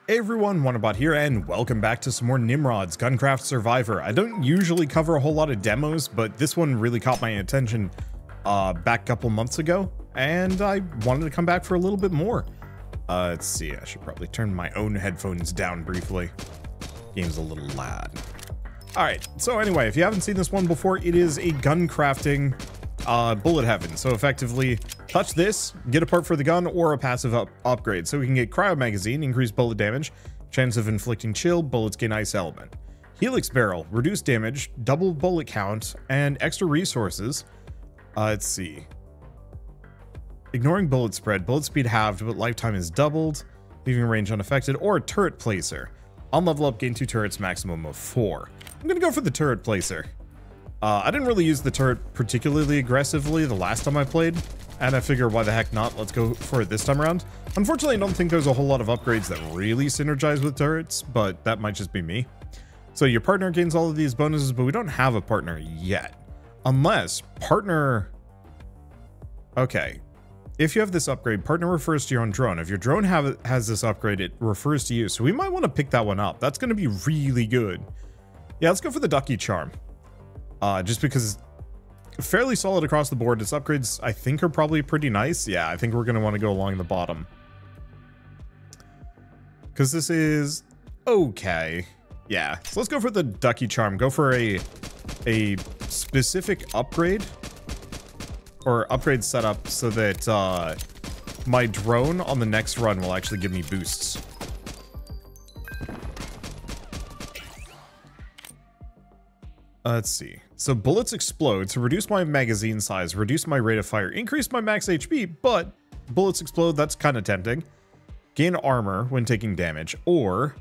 Hey everyone, Wanderbot here, and welcome back to some more Nimrods, Guncraft Survivor. I don't usually cover a whole lot of demos, but this one really caught my attention back a couple months ago, and I wanted to come back for a little bit more. Let's see, I should probably turn my own headphones down briefly. Game's a little loud. Alright, so anyway, if you haven't seen this one before, it is a gun crafting bullet heaven. So effectively, touch this, get a part for the gun, or a passive upgrade. So we can get cryo magazine, increase bullet damage, chance of inflicting chill, bullets gain ice element. Helix barrel, reduce damage, double bullet count, and extra resources. Let's see. Ignoring bullet spread, bullet speed halved, but lifetime is doubled, leaving range unaffected, or turret placer. On level up, gain 2 turrets, maximum of 4. I'm gonna go for the turret placer. I didn't really use the turret particularly aggressively the last time I played, and I figure why the heck not, let's go for it this time around. Unfortunately, I don't think there's a whole lot of upgrades that really synergize with turrets, but that might just be me. So your partner gains all of these bonuses, but we don't have a partner yet. Unless partner... Okay. If you have this upgrade, partner refers to your own drone. If your drone has this upgrade, it refers to you. So we might want to pick that one up. That's going to be really good. Yeah, let's go for the Ducky Charm. Just because it's fairly solid across the board. Its upgrades, I think, are probably pretty nice. Yeah, I think we're going to want to go along the bottom. Because this is okay. Yeah, so let's go for the Ducky Charm. Go for a specific upgrade. Or upgrade setup so that my drone on the next run will actually give me boosts. Let's see. So bullets explode to reduce my magazine size, reduce my rate of fire, increase my max HP, but bullets explode, that's kind of tempting. Gain armor when taking damage, or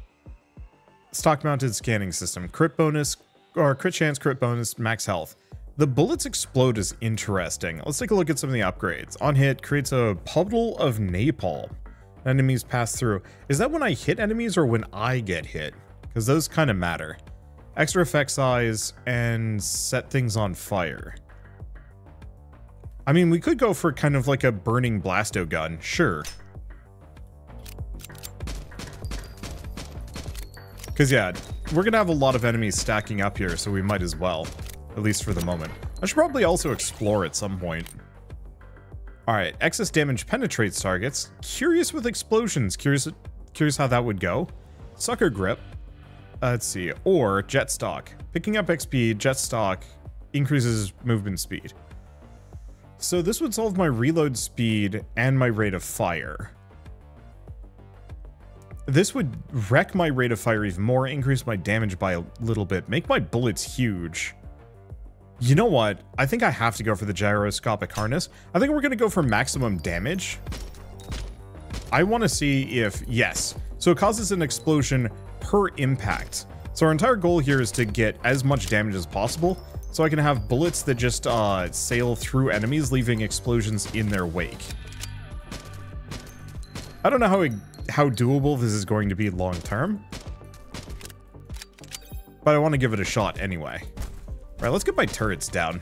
stock mounted scanning system, crit bonus, or crit chance, crit bonus, max health. The bullets explode is interesting. Let's take a look at some of the upgrades. On hit, creates a puddle of napalm. Enemies pass through. Is that when I hit enemies or when I get hit? Because those kind of matter. Extra effect size and set things on fire. I mean, we could go for kind of like a burning blasto gun, sure. Because yeah, we're gonna have a lot of enemies stacking up here, so we might as well. At least for the moment. I should probably also explore at some point. Alright, excess damage penetrates targets. Curious with explosions. Curious how that would go. Sucker grip. Let's see. Or jet stock. Picking up XP, jet stock increases movement speed. So this would solve my reload speed and my rate of fire. This would wreck my rate of fire even more, increase my damage by a little bit, make my bullets huge. You know what? I think I have to go for the gyroscopic harness. I think we're going to go for maximum damage. I want to see if... Yes. So it causes an explosion per impact. So our entire goal here is to get as much damage as possible. So I can have bullets that just sail through enemies, leaving explosions in their wake. I don't know how doable this is going to be long term. But I want to give it a shot anyway. Alright, let's get my turrets down.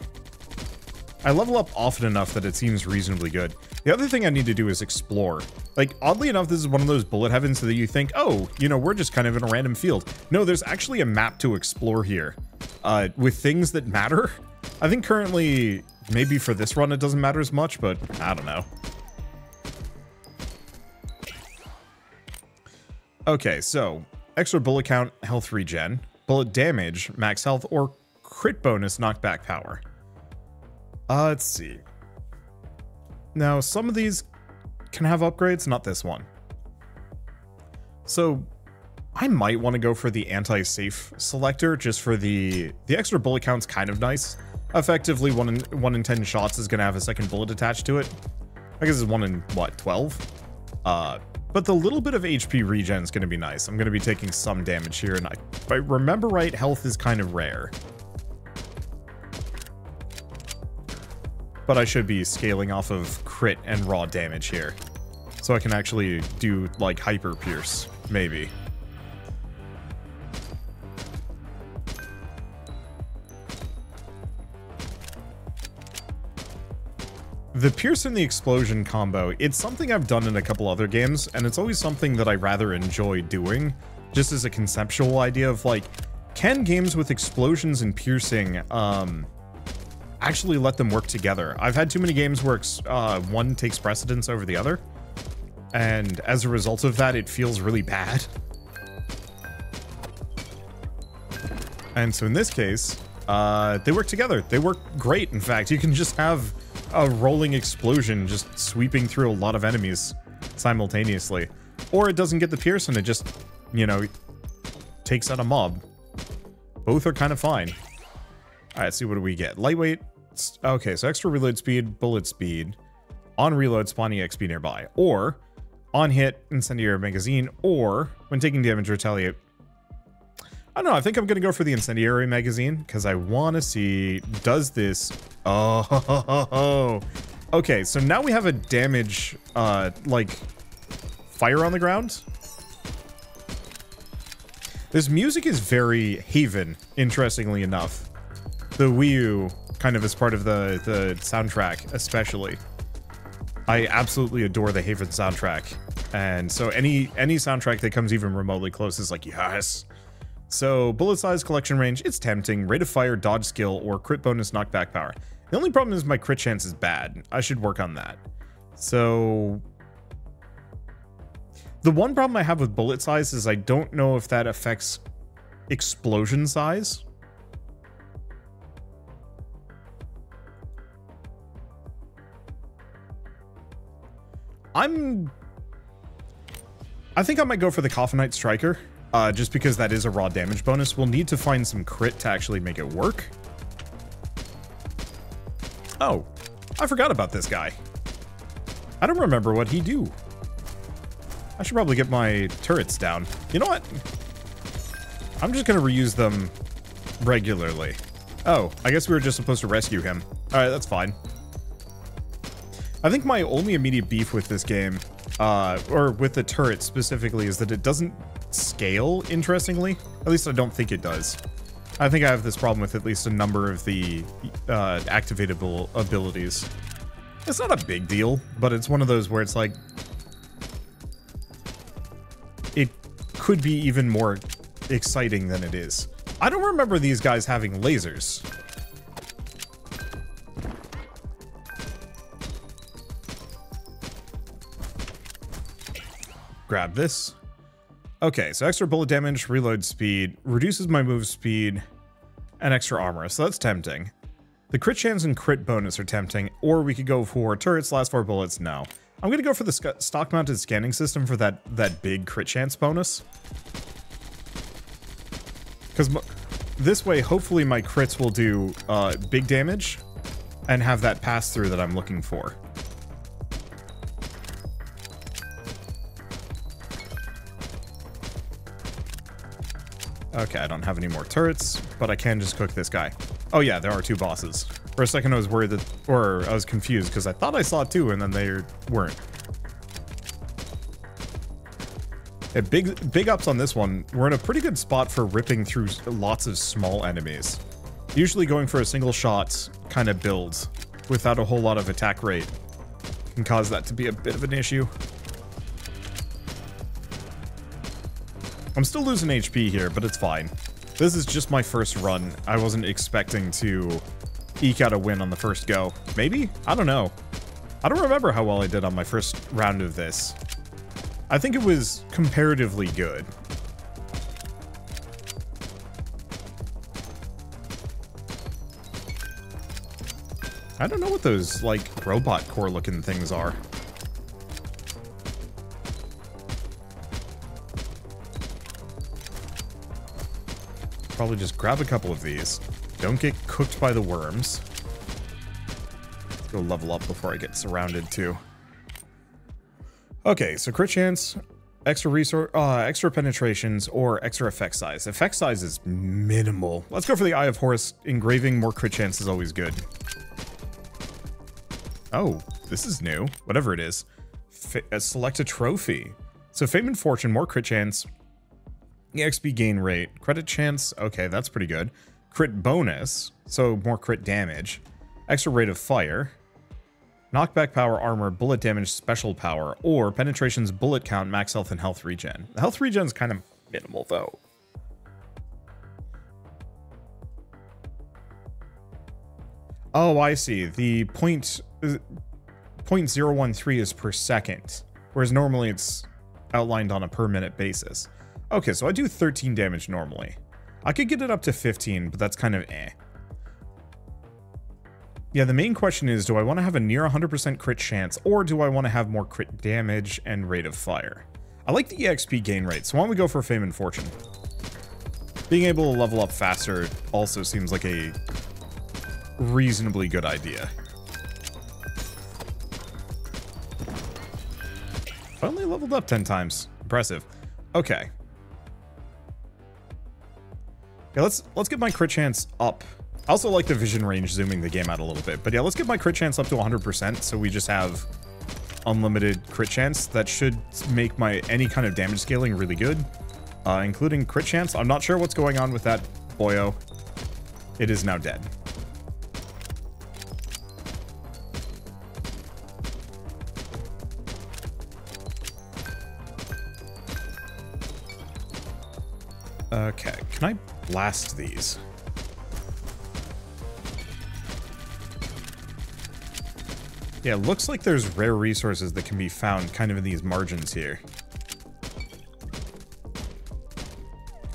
I level up often enough that it seems reasonably good. The other thing I need to do is explore. Like, oddly enough, this is one of those bullet heavens that you think, oh, you know, we're just kind of in a random field. No, there's actually a map to explore here. With things that matter. I think currently, maybe for this run it doesn't matter as much, but I don't know. Okay, so, extra bullet count, health regen, bullet damage, max health, or crit bonus knockback power. Let's see. Now, some of these can have upgrades, not this one. So, I might want to go for the anti-safe selector, just for the extra bullet count's kind of nice. Effectively, 1 in 10 shots is going to have a second bullet attached to it. I guess it's 1 in, what, 12? But the little bit of HP regen is going to be nice. I'm going to be taking some damage here, and if I remember right, health is kind of rare. But I should be scaling off of crit and raw damage here. So I can actually do, like, hyper pierce, maybe. The Pierce and the Explosion combo, it's something I've done in a couple other games, and it's always something that I rather enjoy doing, just as a conceptual idea of, like, can games with explosions and piercing, actually let them work together? I've had too many games where one takes precedence over the other, and as a result of that, it feels really bad. And so in this case, they work together. They work great, in fact. You can just have a rolling explosion just sweeping through a lot of enemies simultaneously. Or it doesn't get the pierce and it just, you know, takes out a mob. Both are kind of fine. All right, see, what do we get? Lightweight. Okay, so extra reload speed, bullet speed, on reload, spawning XP nearby, or on hit, incendiary magazine, or when taking damage, retaliate. I don't know, I think I'm gonna go for the incendiary magazine because I want to see, does this... Oh, okay, so now we have a damage, like, fire on the ground. This music is very Haven, interestingly enough. The Wii U kind of is part of the soundtrack, especially. I absolutely adore the Haven soundtrack. And so any soundtrack that comes even remotely close is like, yes. So bullet size, collection range, it's tempting. Rate of fire, dodge skill, or crit bonus knockback power. The only problem is my crit chance is bad. I should work on that. So the one problem I have with bullet size is I don't know if that affects explosion size. I think I might go for the Coffinite Striker, just because that is a raw damage bonus. We'll need to find some crit to actually make it work. Oh, I forgot about this guy. I don't remember what he do. I should probably get my turrets down. You know what? I'm just gonna reuse them regularly. Oh, I guess we were just supposed to rescue him. Alright, that's fine. I think my only immediate beef with this game, or with the turret specifically, is that it doesn't scale, interestingly. At least I don't think it does. I think I have this problem with at least a number of the activatable abilities. It's not a big deal, but it's one of those where it's like, it could be even more exciting than it is. I don't remember these guys having lasers. Grab this. Okay, so extra bullet damage, reload speed, reduces my move speed, and extra armor, so that's tempting. The crit chance and crit bonus are tempting, or we could go for turrets, last 4 bullets. No. I'm gonna go for the stock-mounted scanning system for that big crit chance bonus. Because this way, hopefully my crits will do big damage and have that pass-through that I'm looking for. Okay, I don't have any more turrets, but I can just cook this guy. Oh yeah, there are 2 bosses. For a second I was worried that, or I was confused because I thought I saw 2 and then they weren't. Yeah, big ups on this one. We're in a pretty good spot for ripping through lots of small enemies. Usually going for a single shot kind of build without a whole lot of attack rate can cause that to be a bit of an issue. I'm still losing HP here, but it's fine. This is just my first run. I wasn't expecting to eke out a win on the first go. Maybe? I don't know. I don't remember how well I did on my first round of this. I think it was comparatively good. I don't know what those, like, robot core looking things are. Probably just grab a couple of these. Don't get cooked by the worms. Let's go level up before I get surrounded too. Okay, so crit chance, extra resource, extra penetrations, or extra effect size. Effect size is minimal. Let's go for the Eye of Horus. Engraving, more crit chance is always good. Oh, this is new. Whatever it is. Select a trophy. So Fame and Fortune, more crit chance. XP gain rate, credit chance, okay, that's pretty good. Crit bonus, so more crit damage. Extra rate of fire. Knockback power, armor, bullet damage, special power, or penetration's bullet count, max health, and health regen. The health regen is kind of minimal, though. Oh, I see. The point 0.013 is per second, whereas normally it's outlined on a per minute basis. Okay, so I do 13 damage normally. I could get it up to 15, but that's kind of eh. Yeah, the main question is, do I want to have a near 100% crit chance, or do I want to have more crit damage and rate of fire? I like the EXP gain rate, so why don't we go for Fame and Fortune? Being able to level up faster also seems like a reasonably good idea. Finally leveled up 10 times. Impressive. Okay. Yeah, let's get my crit chance up. I also like the vision range zooming the game out a little bit. But yeah, let's get my crit chance up to 100% so we just have unlimited crit chance. That should make my any kind of damage scaling really good. Including crit chance. I'm not sure what's going on with that boyo. It is now dead. Okay, can I blast these? Yeah, it looks like there's rare resources that can be found kind of in these margins here.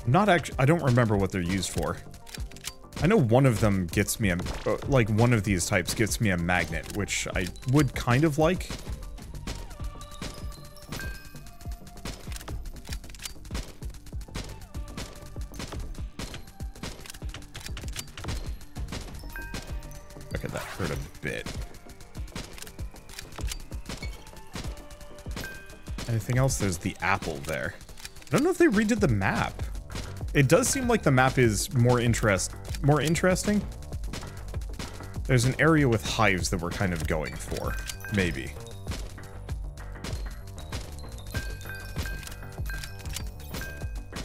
Not actually, I don't remember what they're used for. I know one of them gets me a, like one of these types gets me a magnet, which I would kind of like. Okay, that hurt a bit. Anything else? There's the apple there. I don't know if they redid the map. It does seem like the map is more interesting. There's an area with hives that we're kind of going for. Maybe.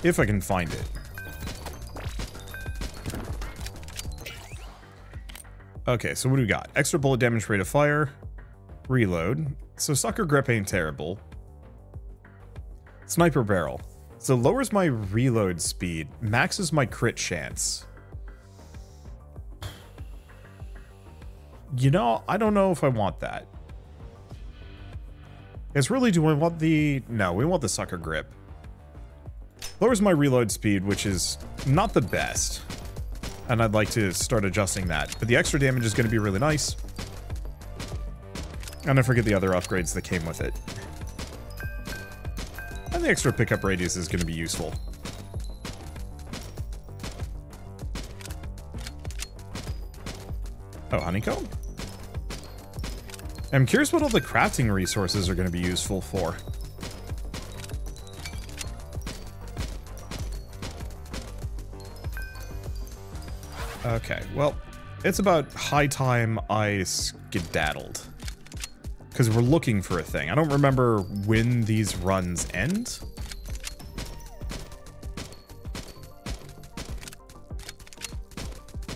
If I can find it. Okay, so what do we got? Extra bullet damage, rate of fire, reload. So sucker grip ain't terrible. Sniper barrel. So lowers my reload speed, maxes my crit chance. You know, I don't know if I want that. It's really, do I want the... No, we want the sucker grip. Lowers my reload speed, which is not the best. And I'd like to start adjusting that. But the extra damage is going to be really nice. And I forget the other upgrades that came with it. And the extra pickup radius is going to be useful. Oh, honeycomb? I'm curious what all the crafting resources are going to be useful for. Okay, well, it's about high time I skedaddled. Because we're looking for a thing. I don't remember when these runs end.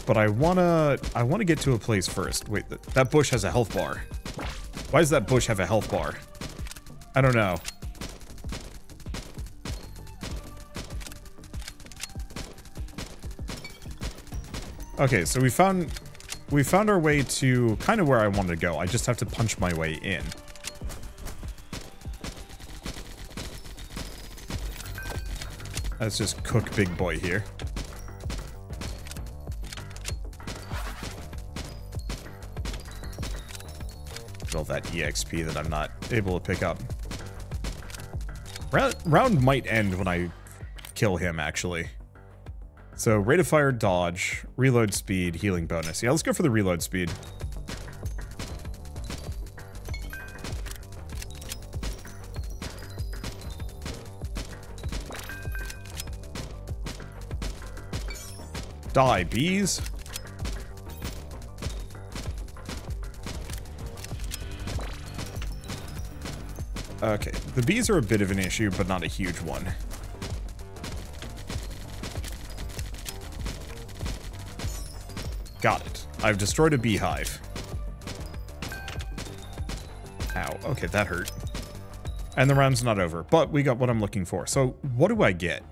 But I wanna get to a place first. Wait, that bush has a health bar. Why does that bush have a health bar? I don't know. Okay, so we found our way to kind of where I wanted to go. I just have to punch my way in. Let's just cook big boy here. Get all that EXP that I'm not able to pick up. Round might end when I kill him, actually. So, rate of fire, dodge, reload speed, healing bonus. Yeah, let's go for the reload speed. Die, bees. Okay, the bees are a bit of an issue, but not a huge one. Got it. I've destroyed a beehive. Ow, okay, that hurt. And the round's not over, but we got what I'm looking for. So what do I get?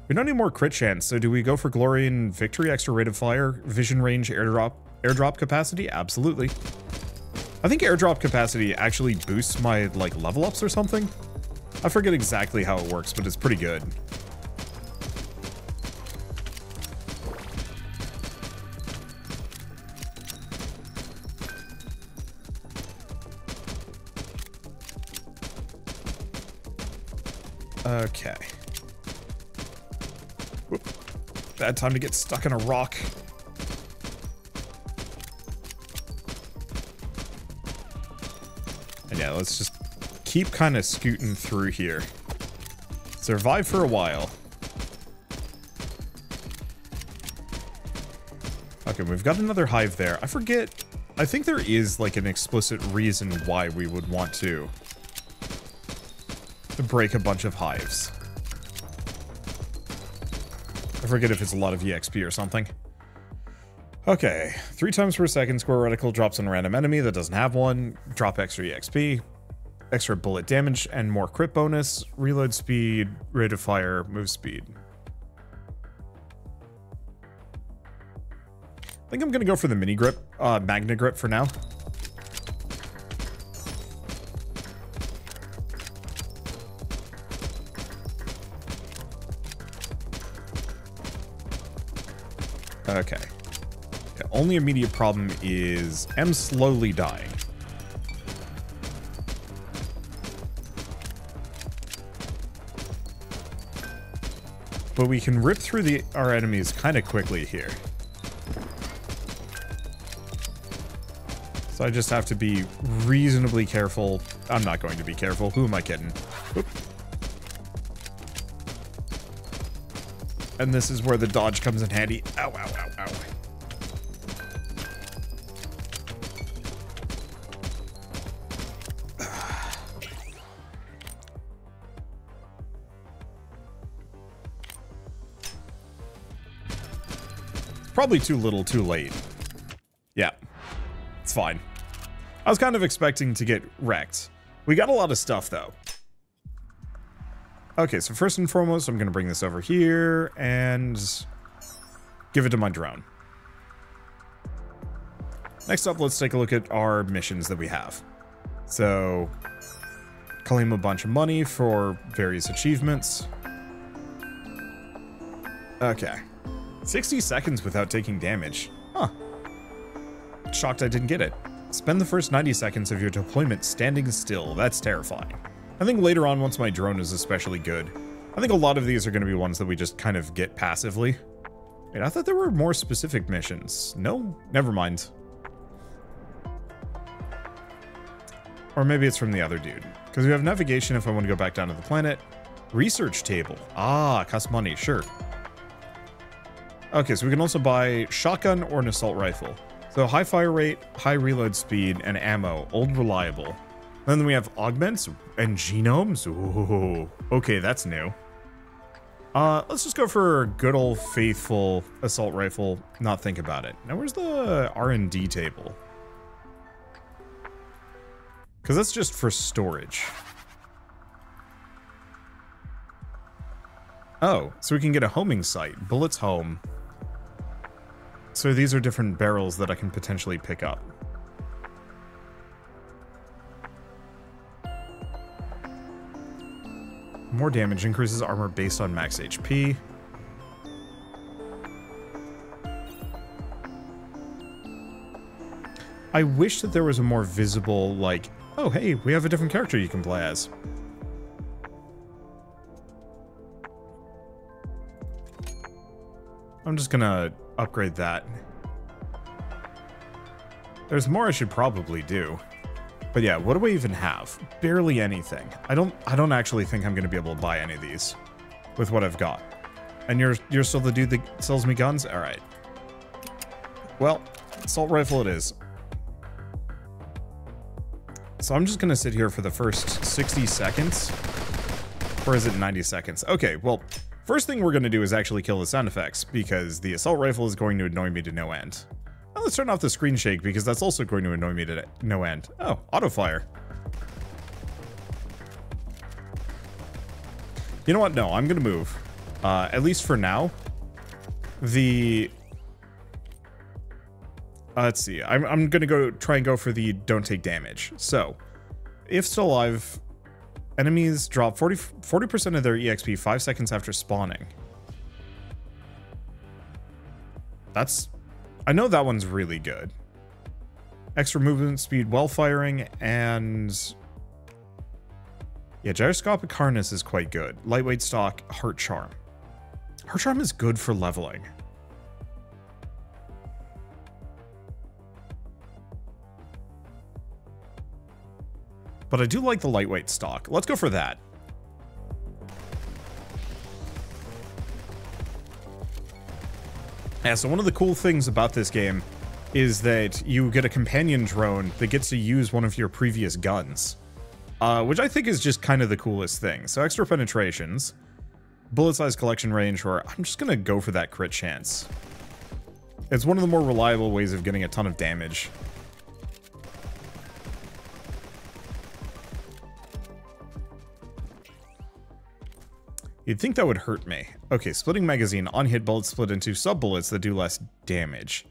We don't need more crit chance, so do we go for glory and victory, extra rate of fire, vision range, airdrop capacity? Absolutely. I think airdrop capacity actually boosts my, like, level ups or something. I forget exactly how it works, but it's pretty good. Okay. Whoop. Bad time to get stuck in a rock. And yeah, let's just keep kind of scooting through here. Survive for a while. Okay, we've got another hive there. I forget. I think there is like an explicit reason why we would want to break a bunch of hives. I forget if it's a lot of EXP or something. Okay, 3 times per second, square reticle drops on a random enemy that doesn't have one. Drop extra EXP, extra bullet damage, and more crit bonus. Reload speed, rate of fire, move speed. I think I'm gonna go for the mini grip, magna grip for now. Okay. The only immediate problem is I'm slowly dying. But we can rip through our enemies kind of quickly here. So I just have to be reasonably careful. I'm not going to be careful. Who am I kidding? Oop. And this is where the dodge comes in handy. Ow, ow, ow, ow. Probably too little, too late. Yeah, it's fine. I was kind of expecting to get wrecked. We got a lot of stuff, though. Okay, so first and foremost, I'm going to bring this over here and give it to my drone. Next up, let's take a look at our missions that we have. So, claim a bunch of money for various achievements. Okay. 60 seconds without taking damage. Huh. Shocked I didn't get it. Spend the first 90 seconds of your deployment standing still. That's terrifying. I think later on, once my drone is especially good, I think a lot of these are going to be ones that we just kind of get passively. Wait, I thought there were more specific missions. No? Never mind. Or maybe it's from the other dude. Because we have navigation if I want to go back down to the planet. Research table. Ah, costs money, sure. Okay, so we can also buy shotgun or an assault rifle. So high fire rate, high reload speed, and ammo. Old reliable. Then we have augments and genomes. Ooh, okay, that's new. Let's just go for a good old faithful assault rifle. Not think about it. Now, where's the R&D table? Because that's just for storage. Oh, so we can get a homing site. Bullets home. So these are different barrels that I can potentially pick up. More damage increases armor based on max HP. I wish that there was a more visible, like, oh, hey, we have a different character you can play as. I'm just gonna upgrade that. There's more I should probably do. But yeah, what do I even have? Barely anything. I don't actually think I'm gonna be able to buy any of these with what I've got. And you're still the dude that sells me guns? Alright. Well, assault rifle it is. So I'm just gonna sit here for the first 60 seconds. Or is it 90 seconds? Okay, well, first thing we're gonna do is actually kill the sound effects, because the assault rifle is going to annoy me to no end. Now let's turn off the screen shake, because that's also going to annoy me to no end. Oh, auto fire. You know what? No, I'm going to move. At least for now. Let's see. I'm going to try and go for the don't take damage. So, if still alive, enemies drop 40% of their EXP 5 seconds after spawning. I know that one's really good. Extra movement speed while firing, and yeah, gyroscopic harness is quite good. Lightweight stock, heart charm. Heart charm is good for leveling. But I do like the lightweight stock. Let's go for that. Yeah, so one of the cool things about this game is that you get a companion drone that gets to use one of your previous guns. Which I think is just kind of the coolest thing. So extra penetrations, bullet size collection range, or I'm just gonna go for that crit chance. It's one of the more reliable ways of getting a ton of damage. You'd think that would hurt me. Okay, splitting magazine. On hit, bullets split into sub-bullets that do less damage.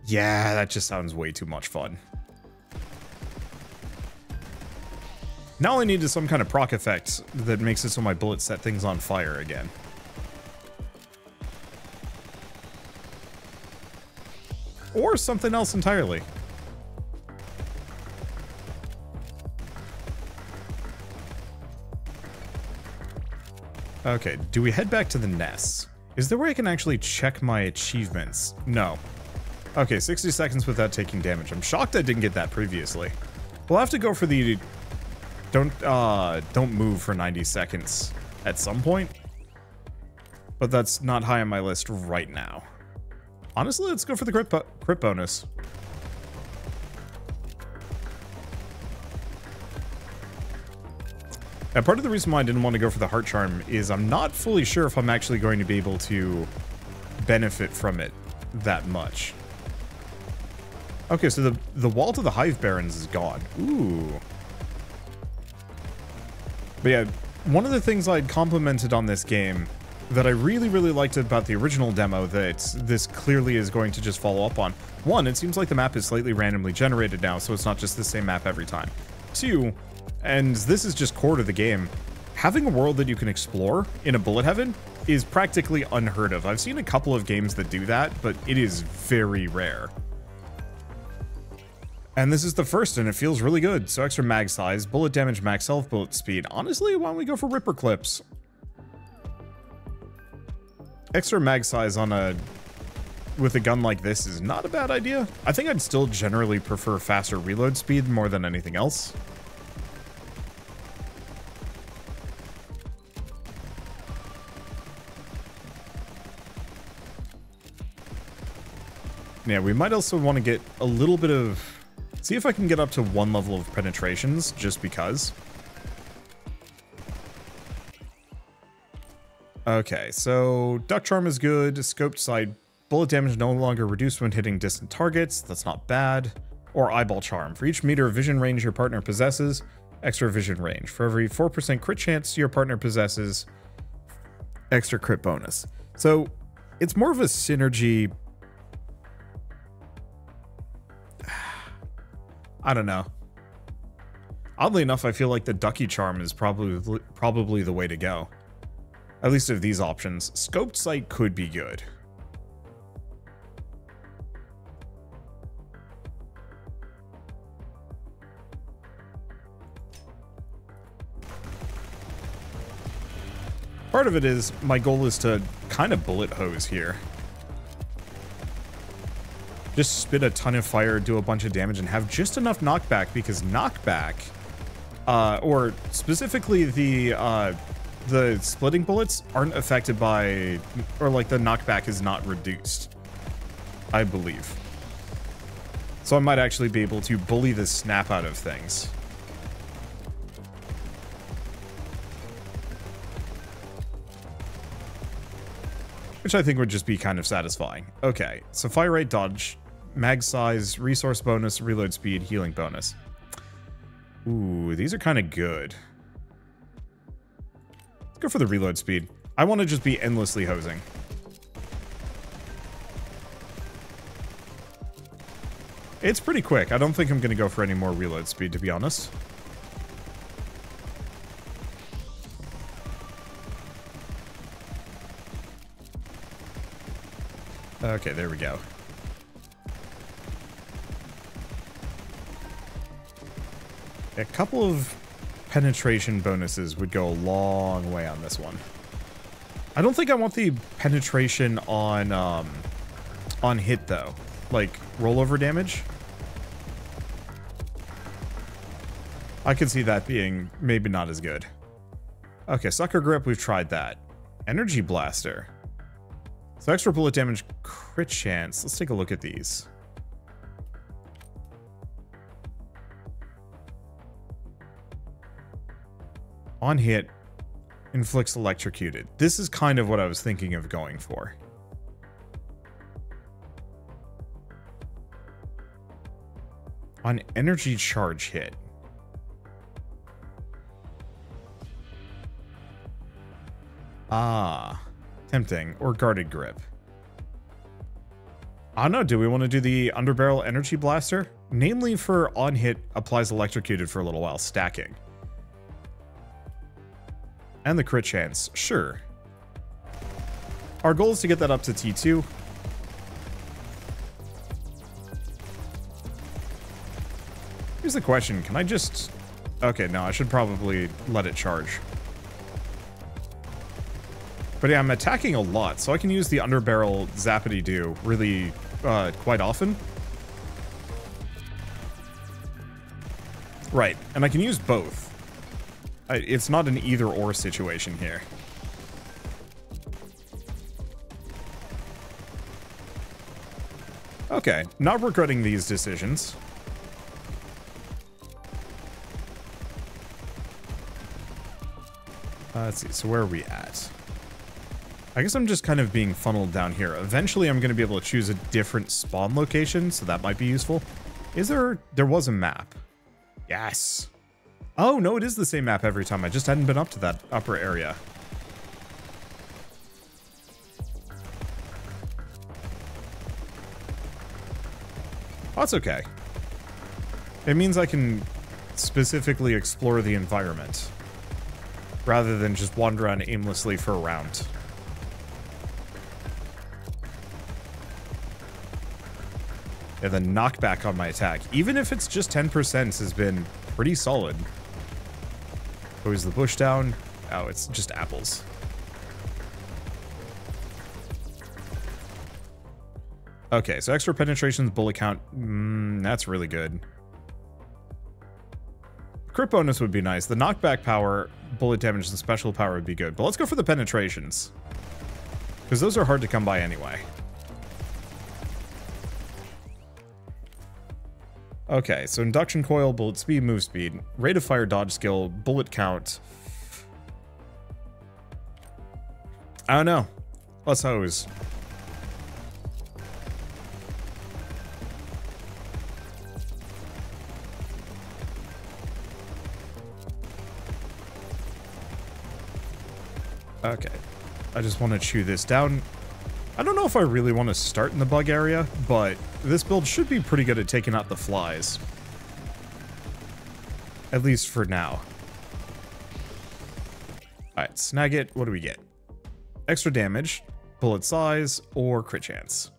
Yeah, that just sounds way too much fun. Now all I need is some kind of proc effect that makes it so my bullets set things on fire again. Or something else entirely. Okay, do we head back to the nests? Is there a way I can actually check my achievements? No. Okay, 60 seconds without taking damage. I'm shocked I didn't get that previously. We'll have to go for the don't move for 90 seconds at some point. But that's not high on my list right now. Honestly, let's go for the crit bonus. And part of the reason why I didn't want to go for the heart charm is I'm not fully sure if I'm actually going to be able to benefit from it that much. Okay, so the wall to the Hive Barrens is gone. Ooh. But yeah, one of the things I'd complimented on this game that I really, really liked about the original demo that this clearly is going to just follow up on. One, it seems like the map is slightly randomly generated now, so it's not just the same map every time. Two, and this is just core to the game, having a world that you can explore in a bullet heaven is practically unheard of. I've seen a couple of games that do that, but it is very rare. And this is the first, and it feels really good. So extra mag size, bullet damage, max self bullet speed. Honestly, why don't we go for Ripper Clips? Extra mag size on with a gun like this is not a bad idea. I think I'd still generally prefer faster reload speed more than anything else. Yeah, we might also want to get a little bit of... See if I can get up to 1 level of penetrations, just because. Okay, so Duck Charm is good. Scoped sight. Bullet damage no longer reduced when hitting distant targets. That's not bad. Or Eyeball Charm. For each meter of vision range your partner possesses, extra vision range. For every 4% crit chance your partner possesses, extra crit bonus. So, it's more of a synergy... I don't know. Oddly enough, I feel like the Ducky Charm is probably the way to go. At least of these options. Scoped sight could be good. Part of it is, my goal is to kind of bullet hose here. Just spit a ton of fire, do a bunch of damage, and have just enough knockback, because knockback, or specifically the splitting bullets aren't affected by, or like the knockback is not reduced, I believe. So I might actually be able to bully the snap out of things. Which I think would just be kind of satisfying. Okay, so fire rate, dodge, mag size, resource bonus, reload speed, healing bonus. Ooh, these are kind of good. Go for the reload speed. I want to just be endlessly hosing. It's pretty quick. I don't think I'm going to go for any more reload speed, to be honest. Okay, there we go. A couple of penetration bonuses would go a long way on this one. I don't think I want the penetration on hit, though. Like, rollover damage. I could see that being maybe not as good. Okay, Sucker Grip, we've tried that. Energy Blaster. So extra bullet damage, crit chance. Let's take a look at these. On hit, inflicts electrocuted. This is kind of what I was thinking of going for. On energy charge hit. Ah, tempting. Or guarded grip. I don't know, do we want to do the underbarrel energy blaster? Namely for on hit, applies electrocuted for a little while, stacking. And the crit chance, sure. Our goal is to get that up to T2. Here's the question, can I just... Okay, no, I should probably let it charge. But yeah, I'm attacking a lot, so I can use the underbarrel Zappity-Doo really quite often. Right, and I can use both. It's not an either-or situation here. Okay, not regretting these decisions. Let's see, so where are we at? I guess I'm just kind of being funneled down here. Eventually, I'm going to be able to choose a different spawn location, so that might be useful. Is there... There was a map. Yes. Oh, no, it is the same map every time. I just hadn't been up to that upper area. Oh, that's okay. It means I can specifically explore the environment, rather than just wander around aimlessly for a round. Yeah, the knockback on my attack, even if it's just 10%, has been pretty solid. Oh, is the bush down? Oh, it's just apples. Okay, so extra penetrations, bullet count. That's really good. Crit bonus would be nice. The knockback power, bullet damage, and special power would be good. But let's go for the penetrations, because those are hard to come by anyway. Okay, so induction coil, bullet speed, move speed, rate of fire, dodge skill, bullet count. I don't know. Let's hose. Okay, I just want to chew this down. I don't know if I really want to start in the bug area, but this build should be pretty good at taking out the flies. At least for now. Alright, snag it. What do we get? Extra damage, bullet size, or crit chance.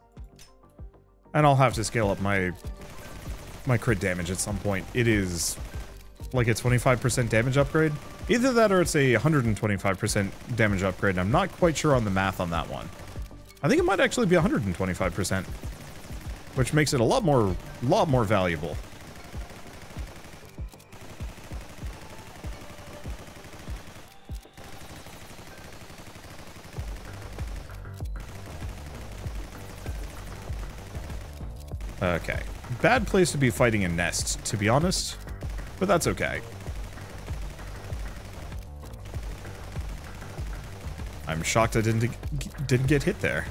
And I'll have to scale up my crit damage at some point. It is like a 25% damage upgrade. Either that or it's a 125% damage upgrade. I'm not quite sure on the math on that one. I think it might actually be 125%, which makes it a lot more valuable. Okay. Bad place to be fighting a nest, to be honest, but that's okay. I'm shocked I didn't get hit there.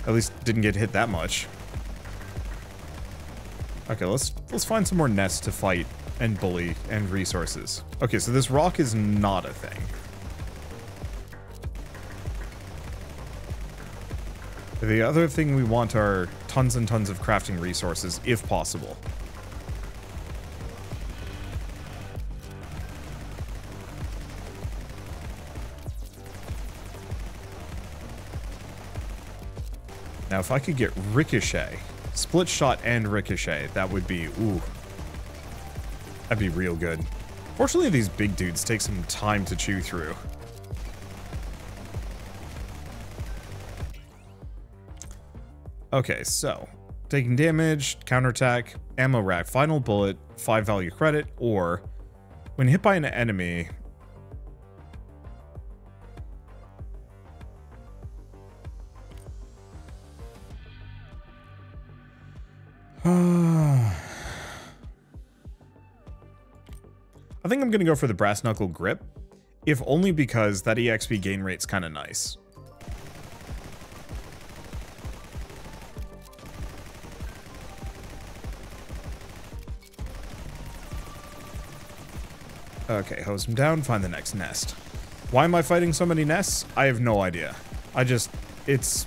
At least didn't get hit that much. Okay, let's find some more nests to fight and bully and resources. Okay, so this rock is not a thing. The other thing we want are tons and tons of crafting resources, if possible. Now, if I could get Ricochet, Split Shot and Ricochet, that would be, ooh. That'd be real good. Fortunately, these big dudes take some time to chew through. Okay, so taking damage, counterattack, ammo rack, final bullet, 5 value credit, or when hit by an enemy. I think I'm going to go for the Brass Knuckle Grip, if only because that EXP gain rate's kind of nice. Okay, hose him down, find the next nest. Why am I fighting so many nests? I have no idea. It's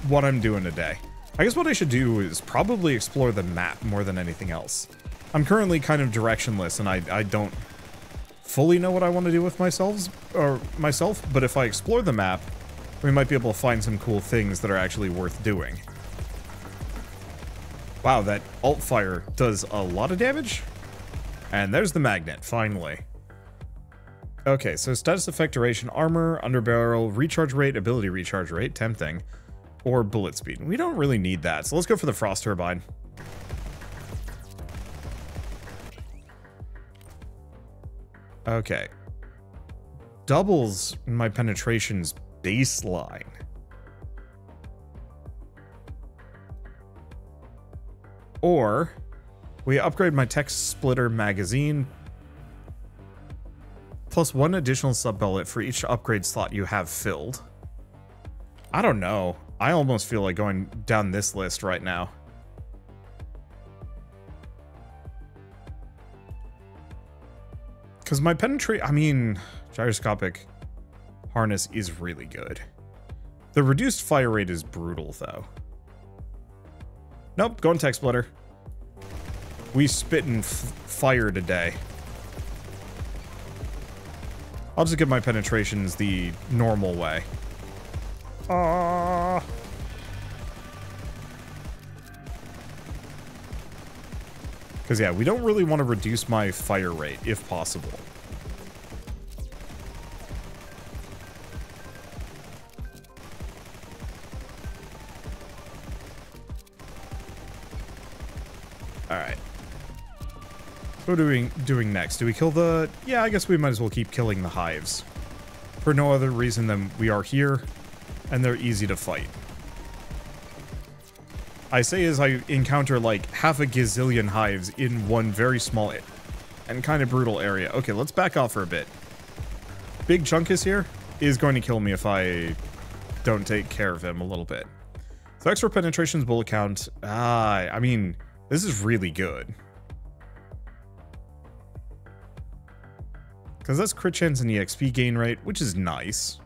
what I'm doing today. I guess what I should do is probably explore the map more than anything else. I'm currently kind of directionless, and I don't fully know what I want to do with myself, but if I explore the map, we might be able to find some cool things that are actually worth doing. Wow, that alt fire does a lot of damage. And there's the magnet, finally. Okay, so status effect, duration, armor, underbarrel, recharge rate, ability recharge rate, tempting, or bullet speed. We don't really need that, so let's go for the frost turbine. Okay. Doubles my penetration's baseline. Or we upgrade my text splitter magazine plus 1 additional sub-bullet for each upgrade slot you have filled. I don't know. I almost feel like going down this list right now. Because my gyroscopic harness is really good. The reduced fire rate is brutal, though. Nope, going tech splitter. We spittin' fire today. I'll just get my penetrations the normal way. Because, yeah, we don't really want to reduce my fire rate, if possible. Alright. What are we doing next? Do we kill the... Yeah, I guess we might as well keep killing the hives. For no other reason than we are here, and they're easy to fight. I say as I encounter like half a gazillion hives in one very small and kind of brutal area. Okay, let's back off for a bit. Big Chunkus here is going to kill me if I don't take care of him a little bit. So extra penetrations bullet count. I mean, this is really good. Because that's crit chance and EXP gain rate, which is nice.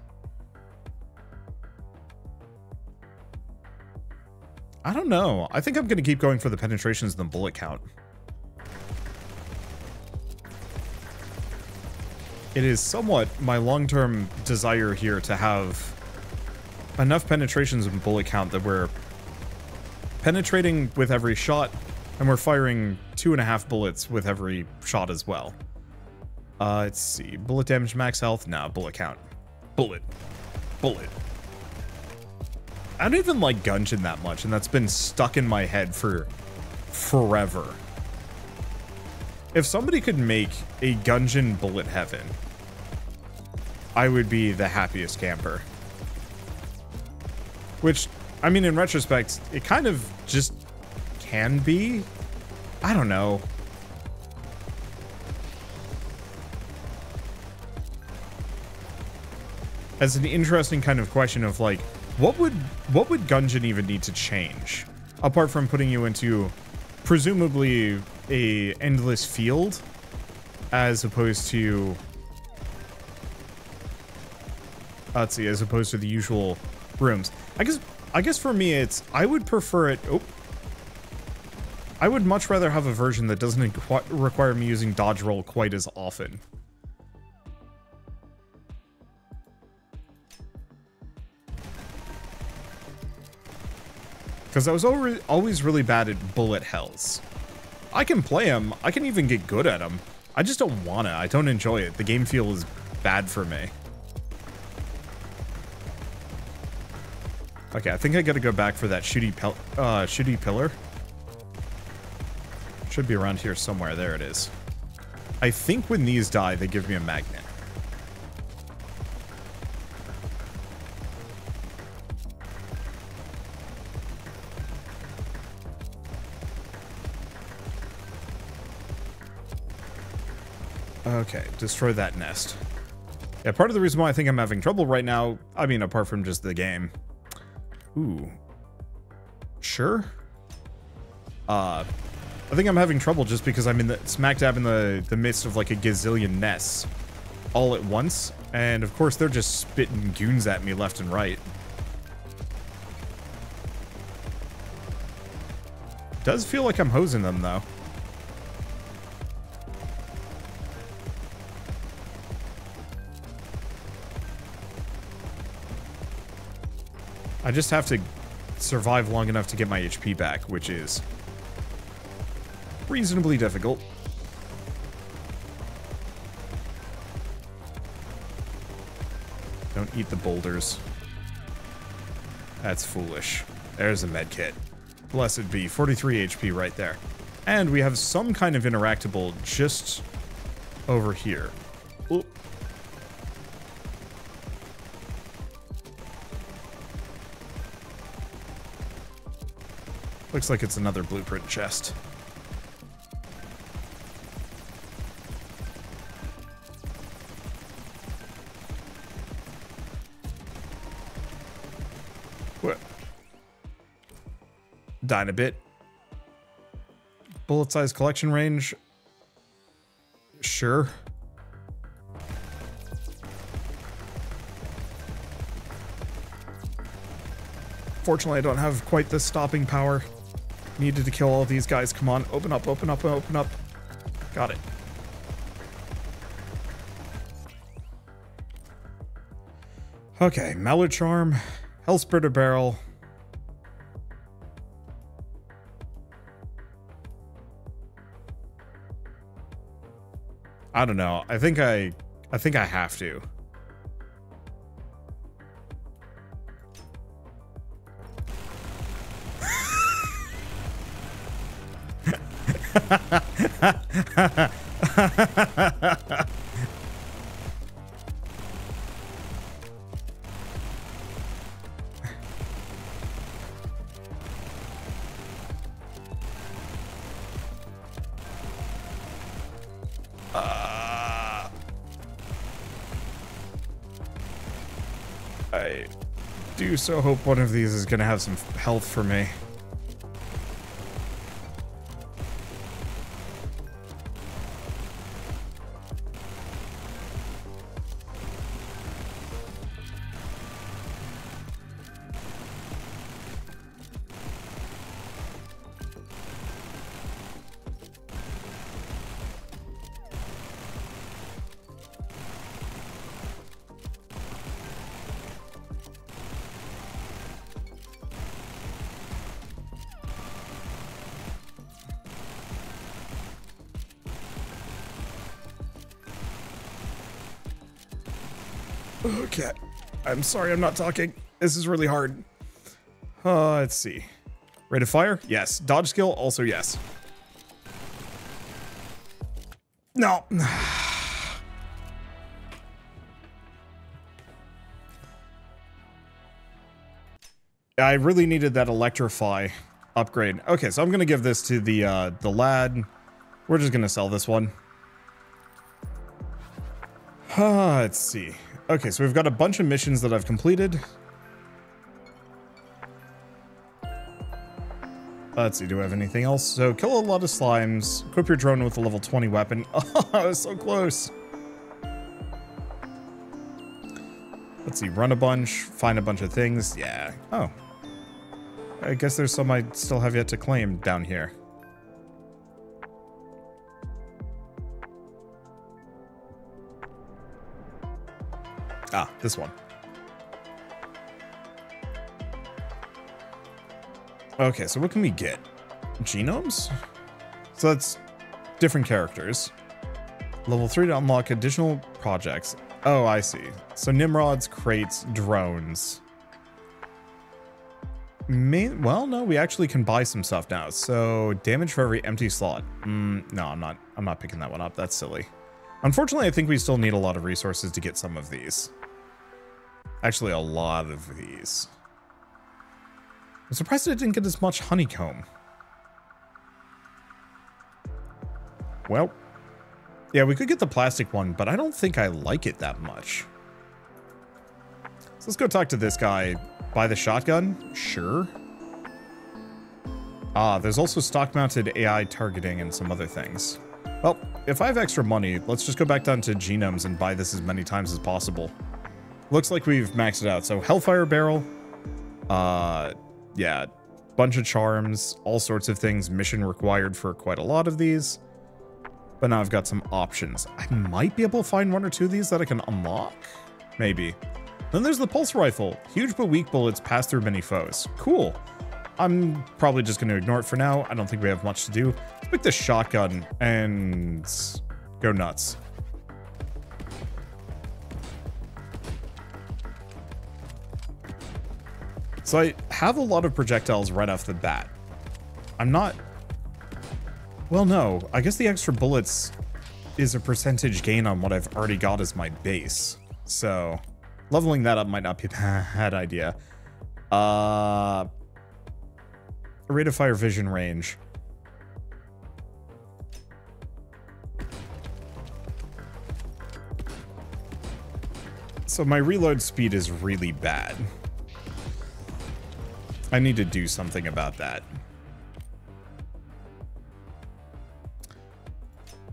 I don't know. I think I'm going to keep going for the penetrations and the bullet count. It is somewhat my long-term desire here to have enough penetrations and bullet count that we're penetrating with every shot, and we're firing 2.5 bullets with every shot as well. Let's see. Bullet damage, max health? No, bullet count. Bullet. Bullet. I don't even like Gungeon that much, and that's been stuck in my head for forever. If somebody could make a Gungeon bullet heaven, I would be the happiest camper. Which, I mean, in retrospect, it kind of just can be. I don't know. As an interesting kind of question of like, what would Gungeon even need to change? Apart from putting you into presumably a endless field as opposed to... let's see, as opposed to the usual rooms. I guess for me, I would prefer it... Oh. I would much rather have a version that doesn't require me using dodge roll quite as often. Because I was always really bad at bullet hells. I can play them. I can even get good at them. I just don't want to. I don't enjoy it. The game feels bad for me. Okay, I think I gotta go back for that shooty pillar. Should be around here somewhere. There it is. I think when these die, they give me a magnet. Okay, destroy that nest. Yeah, part of the reason why I think I'm having trouble right now, I mean, apart from just the game. Ooh. Sure. I think I'm having trouble just because I'm in the smack dab in the midst of like a gazillion nests all at once. And of course, they're just spitting goons at me left and right. Does feel like I'm hosing them though. I just have to survive long enough to get my HP back, which is reasonably difficult. Don't eat the boulders. That's foolish. There's a med kit. Blessed be. 43 HP right there. And we have some kind of interactable just over here. Ooh. Looks like it's another blueprint chest. What? Dying a bit. Bullet size collection range. Sure. Fortunately, I don't have quite the stopping power needed to kill all these guys. Come on, open up, open up, open up. Got it. Okay, Mallet Charm, Hellspritter Barrel. I don't know. I think I have to. I do so hope one of these is gonna have some health for me. Okay. I'm sorry I'm not talking. This is really hard. Let's see. Rate of fire? Yes. Dodge skill? Also yes. No. I really needed that electrify upgrade. Okay, so I'm gonna give this to the lad. We're just gonna sell this one. Let's see. Okay, so we've got a bunch of missions that I've completed. Let's see, do I have anything else? So kill a lot of slimes, equip your drone with a level 20 weapon. Oh, I was so close. Let's see, run a bunch, find a bunch of things. Yeah. Oh. I guess there's some I still have yet to claim down here. Ah, this one. Okay, so what can we get? Genomes? So that's different characters. Level 3 to unlock additional projects. Oh, I see. So Nimrods, crates, drones. Well, no, we actually can buy some stuff now. So damage for every empty slot. No, I'm not picking that one up. That's silly. Unfortunately, I think we still need a lot of resources to get some of these. Actually, a lot of these. I'm surprised it didn't get as much honeycomb. Well, yeah, we could get the plastic one, but I don't think I like it that much. So let's go talk to this guy. Buy the shotgun? Sure. Ah, there's also stock-mounted AI targeting and some other things. Well, if I have extra money, let's just go back down to genomes and buy this as many times as possible. Looks like we've maxed it out. So Hellfire Barrel. Yeah, bunch of charms, all sorts of things. Mission required for quite a lot of these. But now I've got some options. I might be able to find one or two of these that I can unlock. Maybe. Then there's the pulse rifle. Huge but weak bullets pass through many foes. Cool. I'm probably just going to ignore it for now. I don't think we have much to do. Let's pick the shotgun and go nuts. So I have a lot of projectiles right off the bat. I'm not... Well, no. I guess the extra bullets is a percentage gain on what I've already got as my base. So leveling that up might not be a bad idea. Rate of fire vision range. So my reload speed is really bad. I need to do something about that.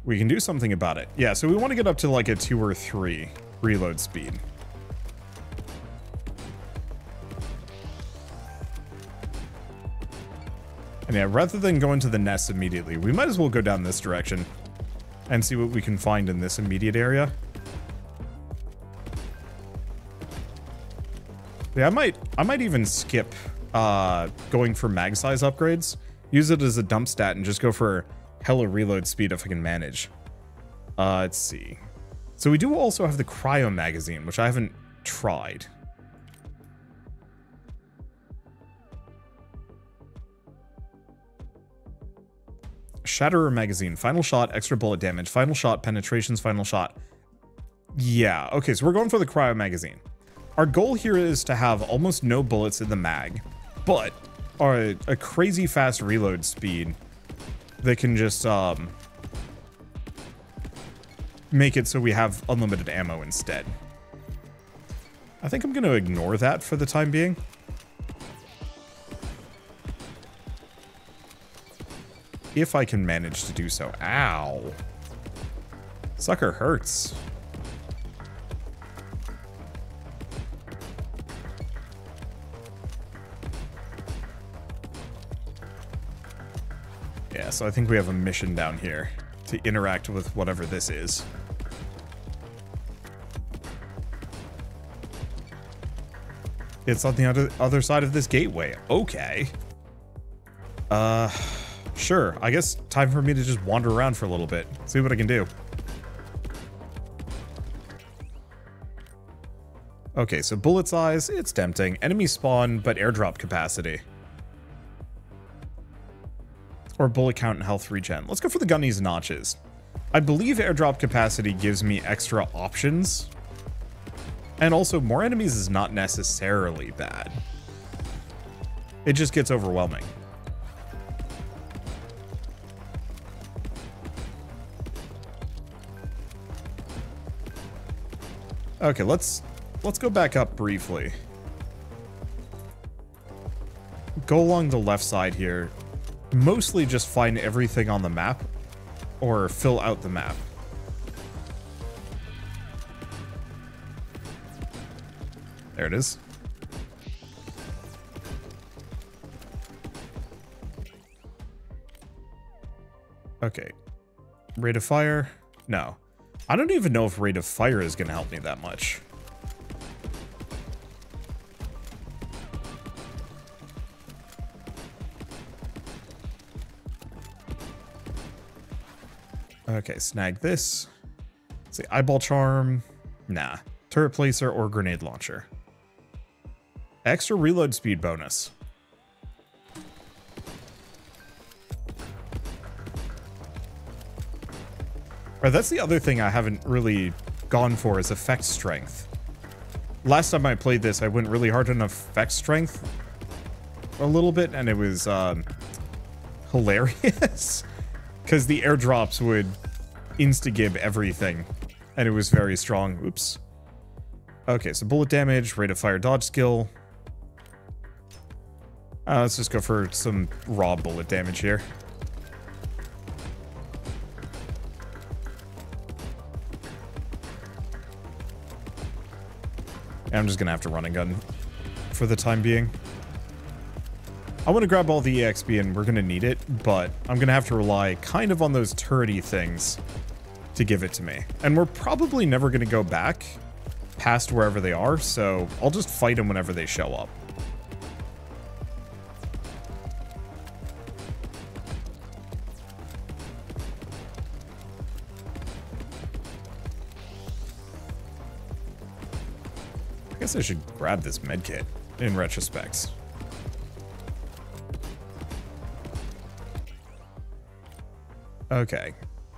We can do something about it. Yeah, so we want to get up to like a 2 or 3 reload speed. And yeah, rather than go into the nest immediately, we might as well go down this direction and see what we can find in this immediate area. Yeah, I might even skip going for mag size upgrades. Use it as a dump stat and just go for hella reload speed if I can manage. Let's see. So we do also have the cryo magazine, which I haven't tried. Shatterer magazine, final shot, extra bullet damage, final shot, penetrations, final shot. Yeah, okay, so we're going for the cryo magazine. Our goal here is to have almost no bullets in the mag, but a crazy fast reload speed that can just make it so we have unlimited ammo instead. I think I'm going to ignore that for the time being. If I can manage to do so. Ow. Sucker hurts. Yeah, so I think we have a mission down here to interact with whatever this is. It's on the other side of this gateway. Okay. Sure. I guess time for me to just wander around for a little bit. See what I can do. Okay, so bullet size, it's tempting. Enemy spawn, but airdrop capacity. Or bullet count and health regen. Let's go for the gunnies notches. I believe airdrop capacity gives me extra options. And also, more enemies is not necessarily bad. It just gets overwhelming. Okay, let's go back up briefly. Go along the left side here. mostly just find everything on the map or fill out the map. There it is. Okay. Rate of fire? No. I don't even know if rate of fire is going to help me that much. Okay, snag this. Let's see, eyeball charm. Nah. Turret placer or grenade launcher. Extra reload speed bonus. Right, that's the other thing I haven't really gone for is effect strength. Last time I played this, I went really hard on effect strength a little bit, and it was hilarious. Because the airdrops would insta-gib everything, and it was very strong. Oops. Okay, so bullet damage, rate of fire dodge skill. Let's just go for some raw bullet damage here. I'm just gonna have to run and gun for the time being. I want to grab all the EXP and we're gonna need it, but I'm gonna have to rely kind of on those turrety things to give it to me. And we're probably never gonna go back past wherever they are, so I'll just fight them whenever they show up. I guess I should grab this medkit in retrospect. Okay.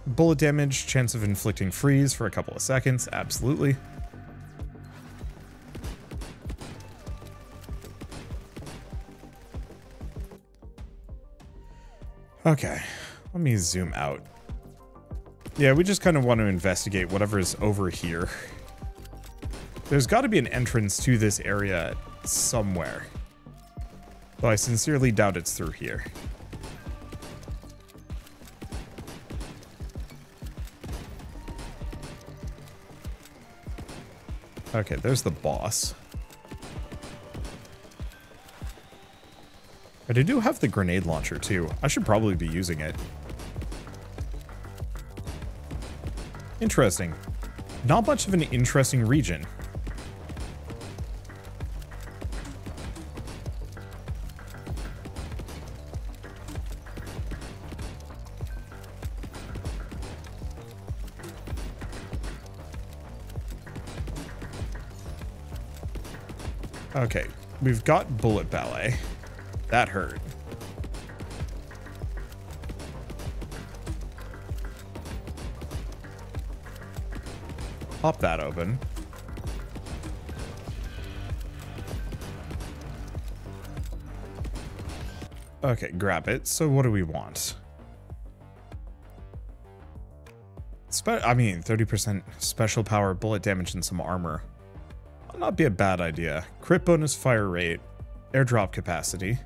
Bullet damage, chance of inflicting freeze for a couple of seconds. Absolutely. Okay. Let me zoom out. Yeah, we just kind of want to investigate whatever's over here. There's got to be an entrance to this area somewhere. Though I sincerely doubt it's through here. Okay, there's the boss. But I do have the grenade launcher too. I should probably be using it. Interesting. Not much of an interesting region. Okay, we've got bullet ballet. That hurt. Pop that open. Okay, grab it. So what do we want? I mean, 30% special power, bullet damage, and some armor. Would not be a bad idea. Crit bonus, fire rate, airdrop capacity.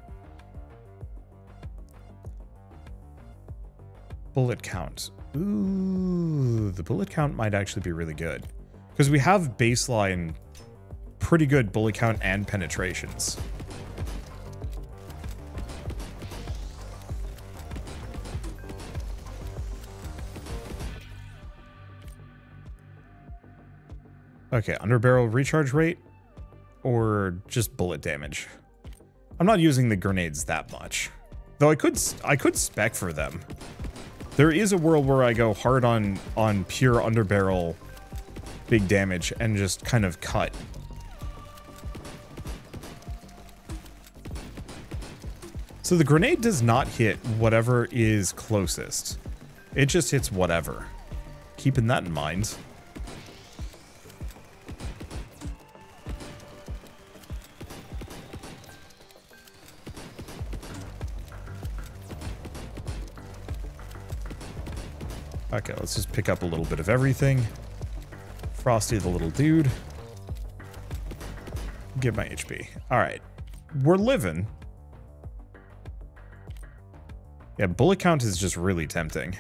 Bullet count. Ooh, the bullet count might actually be really good. Because we have baseline pretty good bullet count and penetrations. Okay, underbarrel recharge rate or just bullet damage. I'm not using the grenades that much. Though I could spec for them. There is a world where I go hard on pure underbarrel big damage and just kind of cut. So the grenade does not hit whatever is closest. It just hits whatever. Keeping that in mind. Okay, let's just pick up a little bit of everything. Frosty the little dude. Get my HP. All right. We're living. Yeah, bullet count is just really tempting.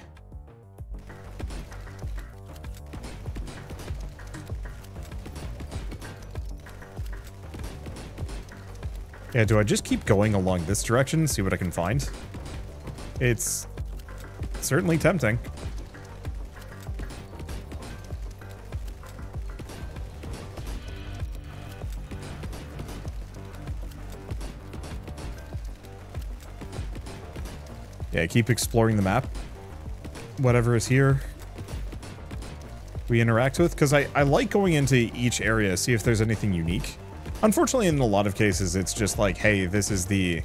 Yeah, do I just keep going along this direction and see what I can find? It's certainly tempting. Yeah, keep exploring the map. Whatever is here, we interact with. Because I like going into each area, see if there's anything unique. Unfortunately, in a lot of cases, it's just like, hey, this is the...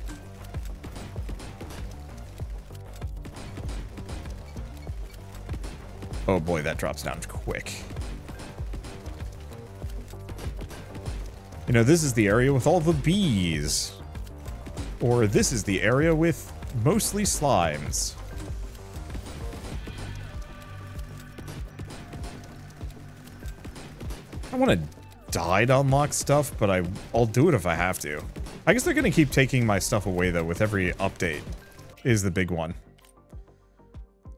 Oh boy, that drops down quick. You know, this is the area with all the bees. Or this is the area with mostly slimes. I want to die to unlock stuff, but I'll do it if I have to. I guess they're going to keep taking my stuff away, though, with every update is the big one.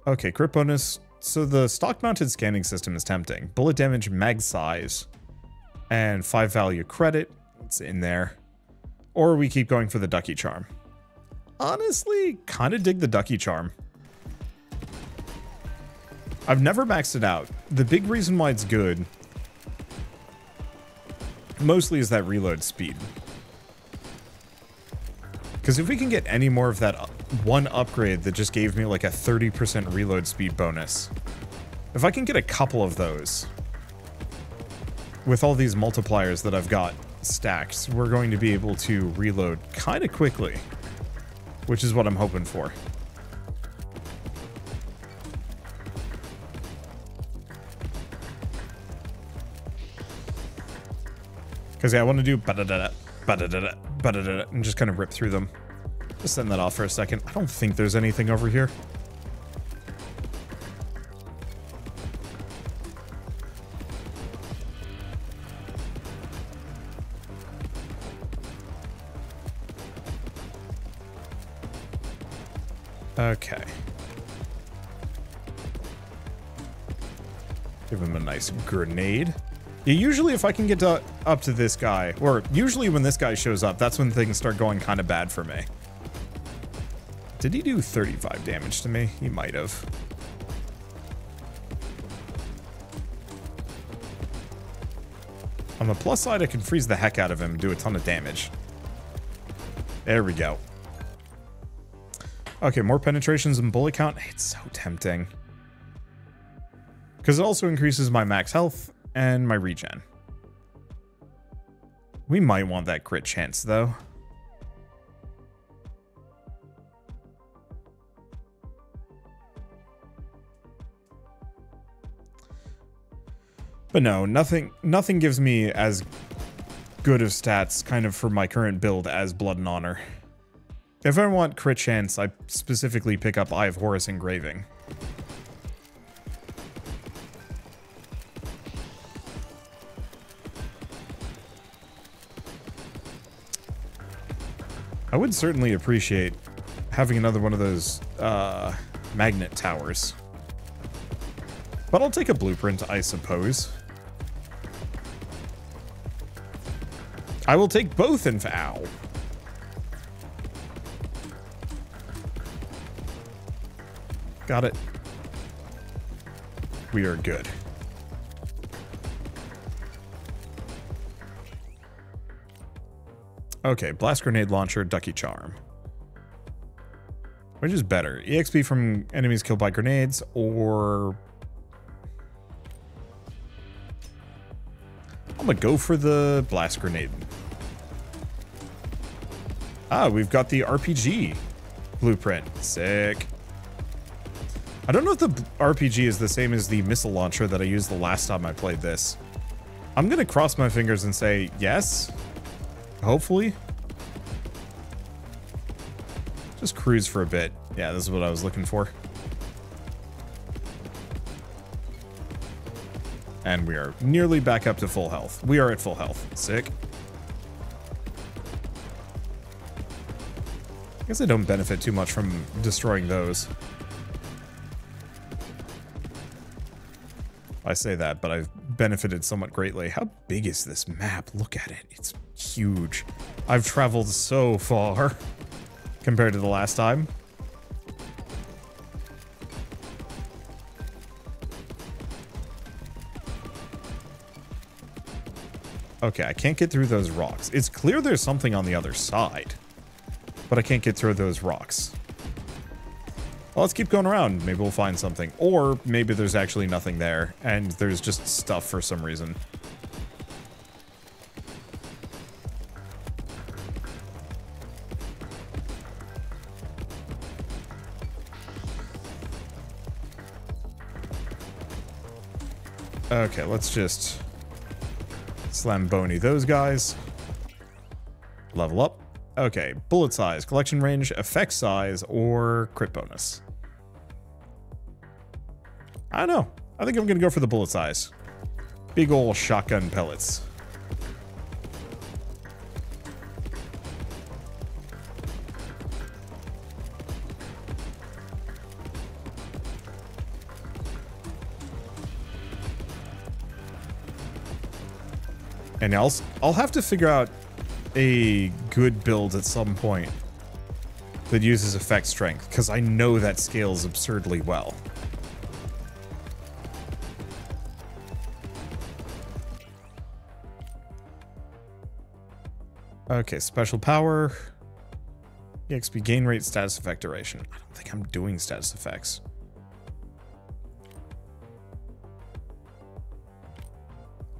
Okay, crit bonus. So the stock-mounted scanning system is tempting. Bullet damage, mag size, and 5 value credit. It's in there. Or we keep going for the Ducky Charm. Honestly, kind of dig the Ducky Charm. I've never maxed it out. The big reason why it's good mostly is that reload speed. Because if we can get any more of that one upgrade that just gave me like a 30% reload speed bonus, if I can get a couple of those with all these multipliers that I've got stacked, we're going to be able to reload kind of quickly, which is what I'm hoping for. Because yeah, I want to do and just kind of rip through them. Just send that off for a second. I don't think there's anything over here. Okay. Give him a nice grenade. Yeah, usually if I can get up to this guy, or usually when this guy shows up, that's when things start going kind of bad for me. Did he do 35 damage to me? He might have. On the plus side, I can freeze the heck out of him and do a ton of damage. There we go. Okay, more penetrations and bullet count. It's so tempting. Because it also increases my max health and my regen. We might want that crit chance, though. But no, nothing gives me as good of stats kind of for my current build as Blood and Honor. If I want crit chance, I specifically pick up Eye of Horus Engraving. I would certainly appreciate having another one of those magnet towers. But I'll take a blueprint, I suppose. I will take both in ow. Got it. We are good. Okay, blast grenade launcher, Ducky Charm. Which is better? EXP from enemies killed by grenades, or... I'm gonna go for the blast grenade. Ah, we've got the RPG blueprint. Sick. I don't know if the RPG is the same as the missile launcher that I used the last time I played this. I'm gonna cross my fingers and say yes. Hopefully. Just cruise for a bit. Yeah, this is what I was looking for. And we are nearly back up to full health. We are at full health. Sick. I guess I don't benefit too much from destroying those. I say that, but I've benefited somewhat greatly. How big is this map? Look at it. It's huge. I've traveled so far compared to the last time. Okay, I can't get through those rocks. It's clear there's something on the other side, but I can't get through those rocks. Well, let's keep going around. Maybe we'll find something. Or maybe there's actually nothing there, and there's just stuff for some reason. Okay, let's just Slamboni those guys. Level up. Okay, bullet size, collection range, effect size, or crit bonus. I don't know. I think I'm gonna go for the bullet size. Big ol' shotgun pellets. And I'll have to figure out a good build at some point that uses effect strength, because I know that scales absurdly well. Okay, special power, EXP gain rate, status effect duration. I don't think I'm doing status effects.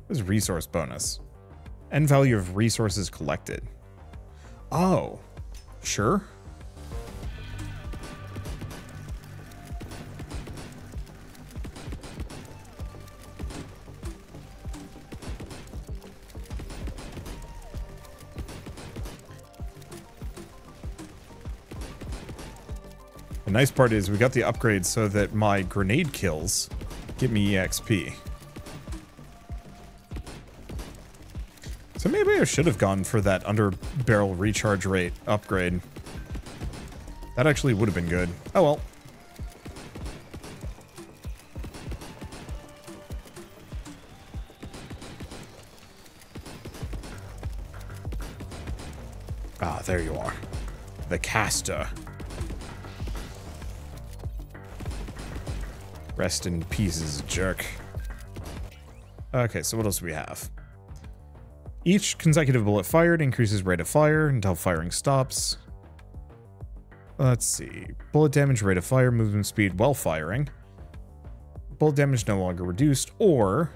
What is resource bonus? End value of resources collected. Oh, sure. The nice part is we got the upgrade so that my grenade kills give me EXP. So maybe I should have gone for that under barrel recharge rate upgrade. That actually would have been good. Oh well. Ah, there you are. The caster. Rest in pieces, jerk. Okay, so what else do we have? Each consecutive bullet fired increases rate of fire until firing stops. Let's see. Bullet damage, rate of fire, movement speed while firing. Bullet damage no longer reduced, or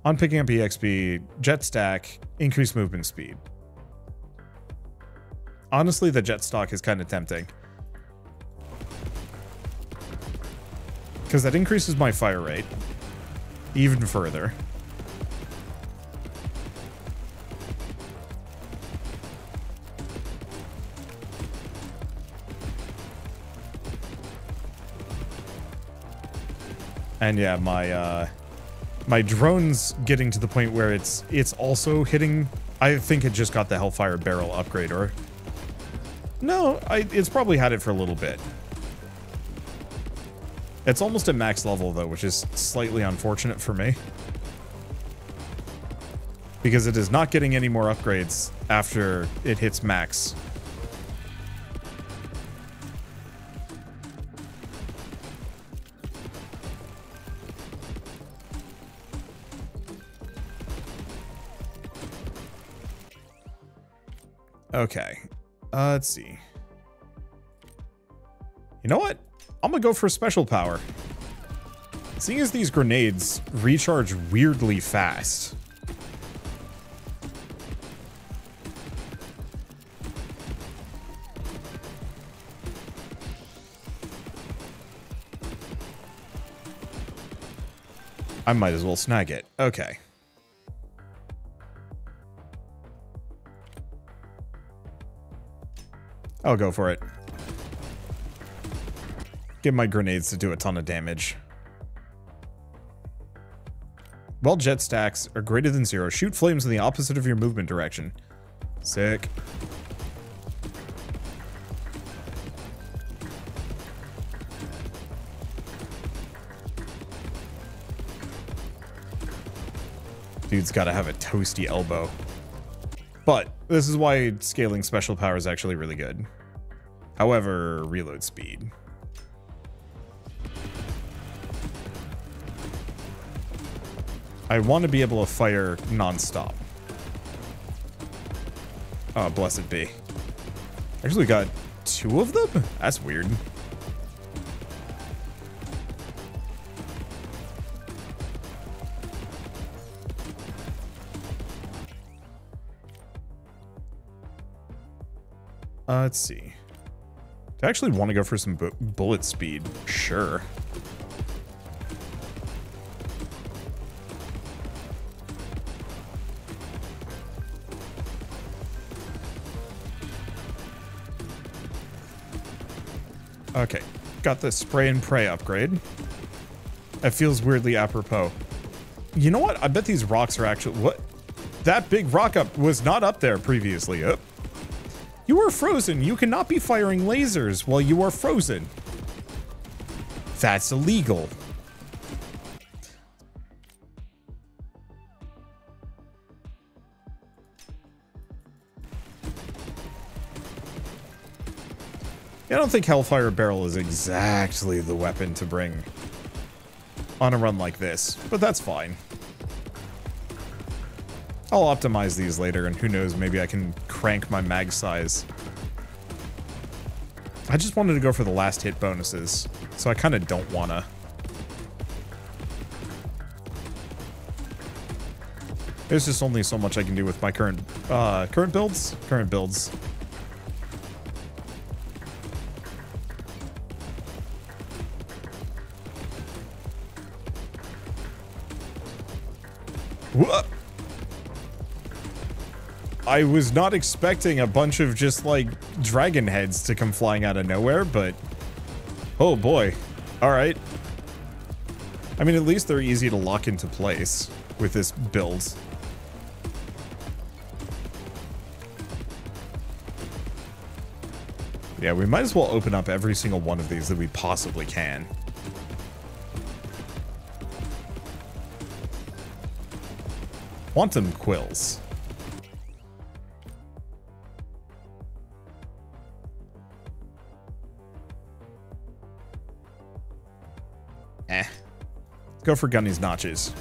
on picking up EXP, jet stack, increased movement speed. Honestly, the jet stock is kind of tempting, because that increases my fire rate even further. And yeah, my drone's getting to the point where it's also hitting. I think it just got the Hellfire barrel upgrade, or no, it's probably had it for a little bit. It's almost at max level though, which is slightly unfortunate for me, because it is not getting any more upgrades after it hits max. Okay, let's see. You know what? I'm gonna go for special power. Seeing as these grenades recharge weirdly fast. I might as well snag it. Okay. I'll go for it. Get my grenades to do a ton of damage. While jet stacks are greater than 0, shoot flames in the opposite of your movement direction. Sick. Dude's got to have a toasty elbow. But this is why scaling special power is actually really good. However, reload speed. I want to be able to fire non-stop. Oh, blessed be. Actually got 2 of them? That's weird. Let's see. Do I actually want to go for some bullet speed? Sure. Okay, got the spray and pray upgrade. That feels weirdly apropos. You know what? I bet these rocks are actually... What? That big rock up was not up there previously. Oh. You are frozen. You cannot be firing lasers while you are frozen. That's illegal. I don't think Hellfire Barrel is exactly the weapon to bring on a run like this, but that's fine. I'll optimize these later, and who knows, maybe I can crank my mag size. I just wanted to go for the last hit bonuses, so I kind of don't want to. There's just only so much I can do with my current builds. Whoop! I was not expecting a bunch of just, like, dragon heads to come flying out of nowhere, but... Oh, boy. Alright. I mean, at least they're easy to lock into place with this build. Yeah, we might as well open up every single one of these that we possibly can. Quantum quills. Let's go for Gunny's notches.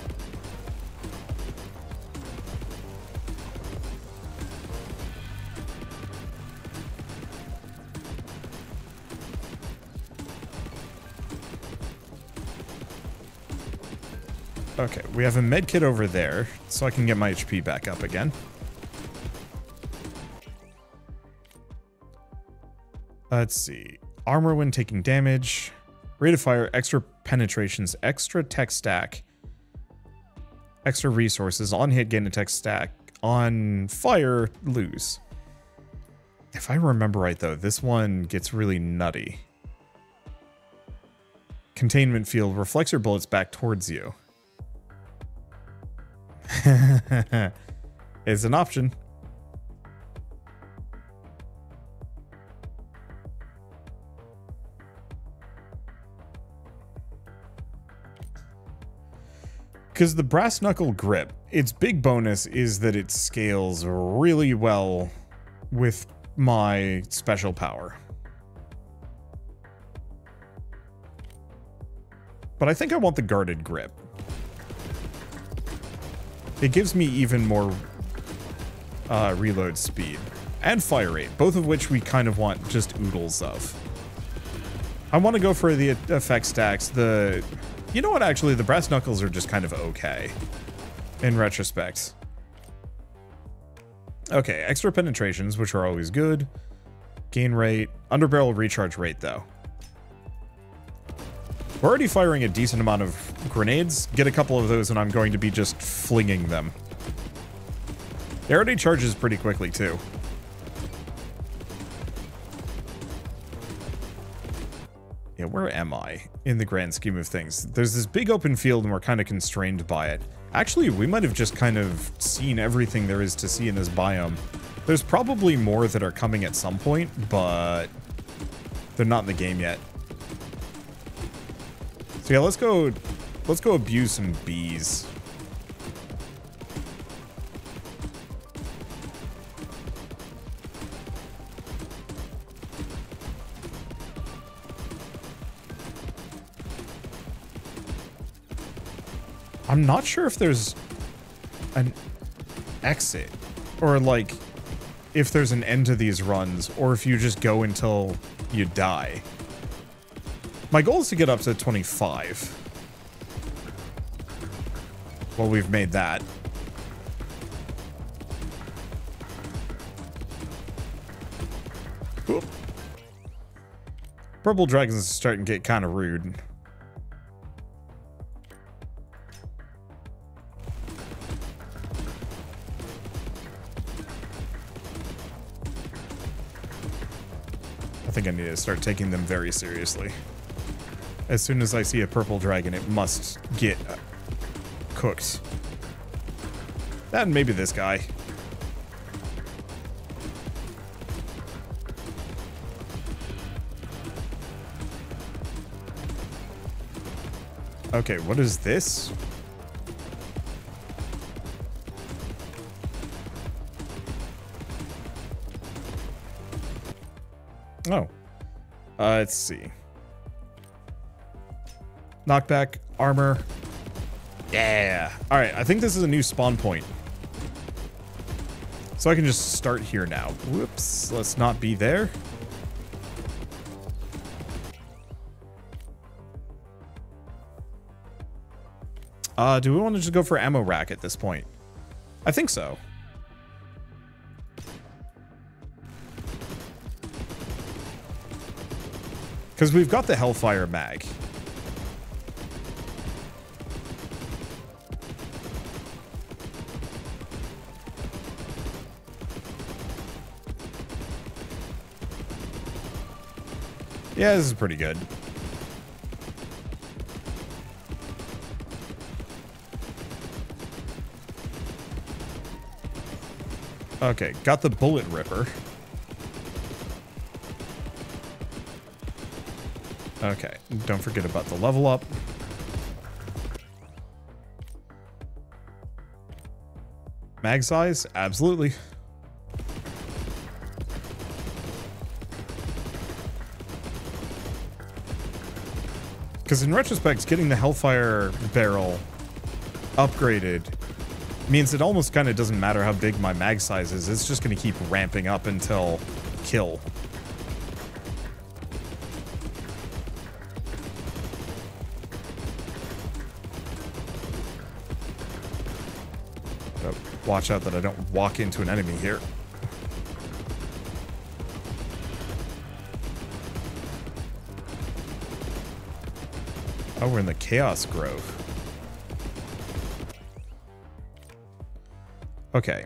Okay, we have a med kit over there, so I can get my HP back up again. Let's see. Armor when taking damage. Rate of fire, extra penetrations, extra tech stack. Extra resources. On hit, gain a tech stack. On fire, lose. If I remember right, though, this one gets really nutty. Containment field reflects your bullets back towards you. It's an option. Because the brass knuckle grip, its big bonus is that it scales really well with my special power. But I think I want the guarded grip. It gives me even more reload speed and fire rate, both of which we kind of want just oodles of. I want to go for the effect stacks. You know what, actually, the brass knuckles are just kind of okay in retrospect. Okay, extra penetrations, which are always good. Gain rate, underbarrel recharge rate, though. We're already firing a decent amount of grenades. Get a couple of those and I'm going to be just flinging them. It already charges pretty quickly, too. Yeah, where am I in the grand scheme of things? There's this big open field and we're kind of constrained by it. Actually, we might have just kind of seen everything there is to see in this biome. There's probably more that are coming at some point, but they're not in the game yet. So yeah, let's go abuse some bees. I'm not sure if there's an exit or like if there's an end to these runs or if you just go until you die. My goal is to get up to 25. Well, we've made that. Oop. Purple dragons are starting to get kind of rude. I think I need to start taking them very seriously. As soon as I see a purple dragon, it must get cooked. That and maybe this guy. Okay, what is this? Oh. Let's see. Knockback, armor. Yeah. Alright, I think this is a new spawn point. So I can just start here now. Whoops, let's not be there. Do we want to just go for ammo rack at this point? I think so. Because we've got the Hellfire mag. Yeah, this is pretty good. Okay, got the bullet ripper. Okay, don't forget about the level up. Mag size? Absolutely. Because in retrospect, getting the Hellfire barrel upgraded means it almost kind of doesn't matter how big my mag size is. It's just going to keep ramping up until kill. Oh, watch out that I don't walk into an enemy here. Oh, we're in the Chaos Grove. Okay.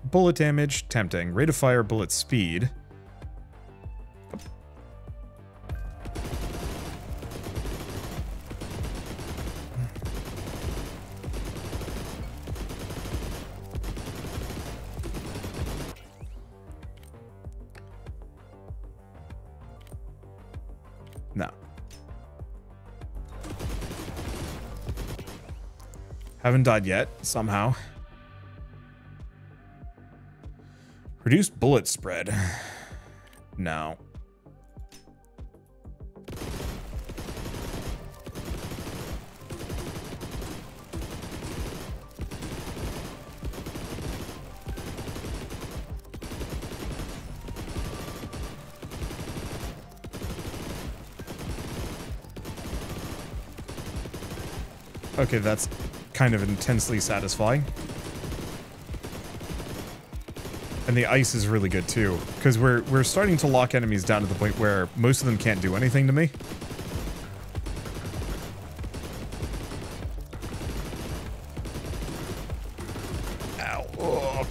Bullet damage, tempting. Rate of fire, bullet speed. No. Haven't died yet, somehow. Reduced bullet spread. No. Okay, that's kind of intensely satisfying. And the ice is really good too, because we're starting to lock enemies down to the point where most of them can't do anything to me. Ow. Ugh.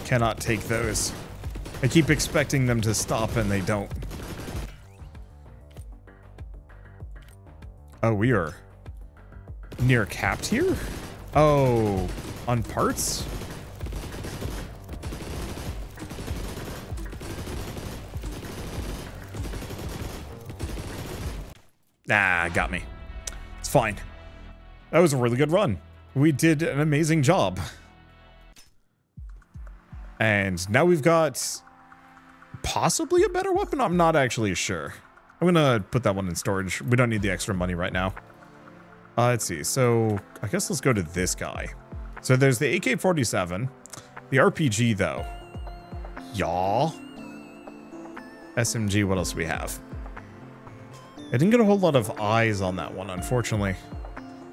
Cannot take those. I keep expecting them to stop and they don't. Oh, we are near capped here? Oh, on parts? Ah, got me. It's fine. That was a really good run. We did an amazing job. And now we've got possibly a better weapon? I'm not actually sure. I'm gonna put that one in storage. We don't need the extra money right now. Let's see. So I guess let's go to this guy. So there's the AK-47, the RPG though. Yaw. SMG, what else do we have? I didn't get a whole lot of eyes on that one, unfortunately.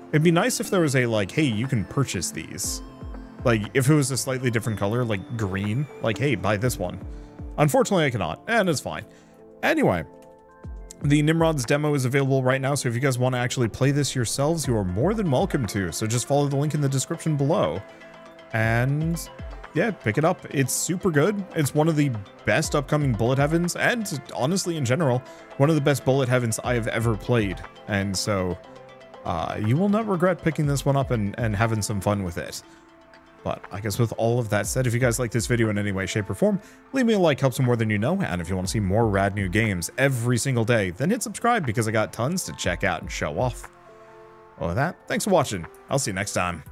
It'd be nice if there was a, like, hey, you can purchase these. Like, if it was a slightly different color, like green, like, hey, buy this one. Unfortunately, I cannot, and it's fine. Anyway, the Nimrods demo is available right now, so if you guys want to actually play this yourselves, you are more than welcome to. So just follow the link in the description below. And yeah, pick it up. It's super good. It's one of the best upcoming bullet heavens, and honestly, in general, one of the best bullet heavens I have ever played. And so you will not regret picking this one up and having some fun with it. But I guess with all of that said, if you guys like this video in any way, shape, or form, leave me a like, helps more than you know. And if you want to see more rad new games every single day, then hit subscribe because I got tons to check out and show off. Well, with that, thanks for watching. I'll see you next time.